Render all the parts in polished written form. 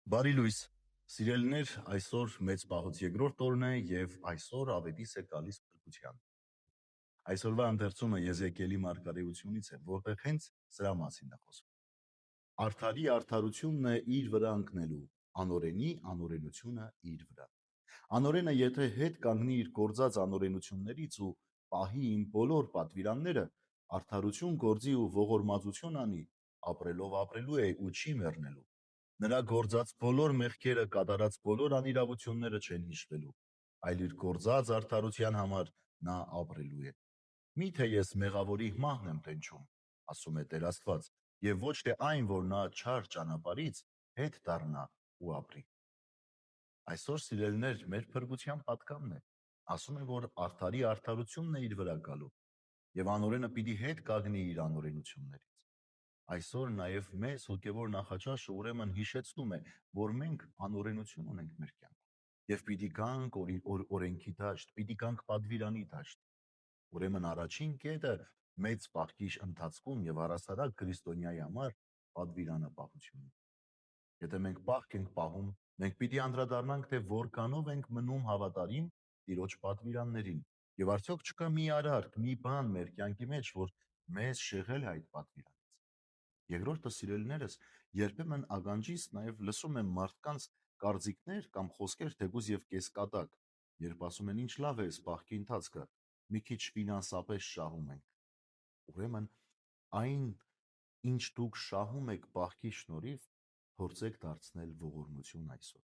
Բարի լույս, սիրելիներ, այսօր մեծ պահոց երկրորդ օրն է եւ այսօր ավետիս է գալիս փրկության։ Այսօրվա ընթերցումը Եզեկիելի մարգարեությունից է, որտեղ հենց սրա մասին է խոսվում։ Արդարի արդարությունն է իր վրա ընկնելու, անօրենի անօրենությունը իր վրա։ Անօրենը եթե հետ կանգնի իր գործած անօրենություններից ու պահի իմ բոլոր պատվիրանները, արդարություն գործի ու ողորմածություն անի, ապրելով ապրելու է ու չի մեռնելու։ Նրա գործած բոլոր մեղքերը կատարած բոլոր անիրավությունները չեն հիշվելու, այլ իր գործած արդարության համար նա ապրելու է։ Միթե ես մեղավորի մահն եմ տենչում, ասում է Տեր Աստված, եւ ոչ թե այն, որ նա չար ճանապարից հետ դառնա ու ապրի։ Այսօր սիրելիներ, մեր փրկության պատգամն է։ Ասում է, որ արդարի արդարությունն է իր վրա գալու, եւ անօրենը պիտի հետ կանգնի իր անօրենություններից։ Այսօր նաև մեզ հոգևոր նախաճաշը ուրեմն հիշեցնում է, որ մենք անօրենություն ունենք մեր կյանքում եւ պիտի գանք օրենքի դաշտ, պիտի գանք պատվիրանի դաշտ։ Ուրեմն առաջին կետը մեծ պահքի ընթացքում եւ առասարակ քրիստոնյայի համար պատվիրանապահությունն է։ Եթե մենք պահք ենք պահում, մենք պիտի անդրադառնանք, թե որքանով ենք մնում հավատարիմ Տիրոջ պատվիրաններին եւ արդյոք չկա մի արարք, մի բան մեր կյանքի մեջ, որ մեզ շեղել է այդ պատվիրանից։ Երկրորդը, սիրելիներս, երբեմն ականջիս նաև լսում եմ մարդկանց կարծիքներ կամ խոսքեր թեկուզ եւ կեսկատակ, երբ ասում են ինչ լավ է այս պահքի ընթացքը, մի քիչ ֆինանսապես շահում ենք։ Ուրեմն այն, ինչ դուք շահում եք պահքի շնորհիվ, փորձեք դարձնել ողորմություն այսօր,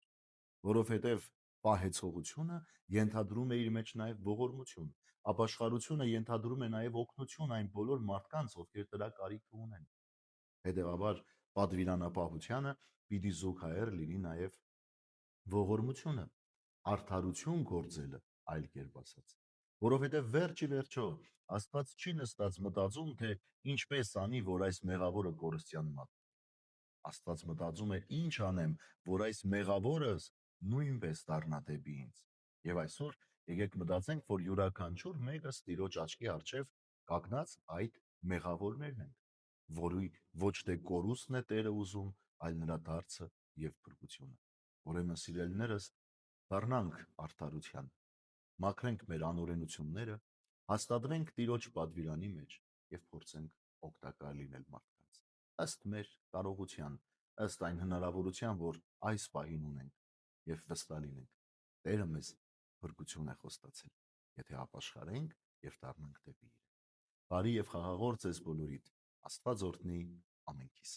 որովհետև պահեցողությունը ենթադրում է իր մեջ նաև ողորմություն, ապաշխարությունը ենթադրում է նաև օգնություն այն բոլոր մարդկանց, ովքեր դրա կարիքը ունեն։ Հետևաբար պատվիրանապահությանը պիտի զուգահեռ լինի նաև ողորմությունը, արդարություն գործելը, այլ կերպ ասած։ Որովհետև վերջի վերջո Աստված չի նստած մտածում, թե ինչպես անի, որ այս մեղավորը կորստյան մատնի։ Աստված մտածում է ինչ անեմ, որ այս մեղավորս նույնպես դառնա դեպի ինձ։ Եվ այսօր եկեք մտածենք, որ յուրաքանչյուր մեկս Տիրոջ աչքի առջև կանգնած այդ մեղավորներն են, որի ոչ թե կորուստն է Տերը ուզում, այլ նրա դարձը եւ փրկությունը։ Ուրեմն սիրելիներս, դառնանք արդարության, մաքրենք մեր անօրենությունները, հաստատվենք Տիրոջ պատվիրանի մեջ եւ փորձենք օգտակար լինել մարդկանց։ Ըստ մեր կարողության, ըստ այն հնարավորության, որ այս պահին ունենք եւ վստահ լինենք։ Տերը մեզ փրկություն է խոստացել, եթե ապաշխարենք եւ դառնանք դեպի իր։ Բարի եւ խաղաղ օր ձեզ բոլորիդ։ Աստված օրհնի ամենքիս։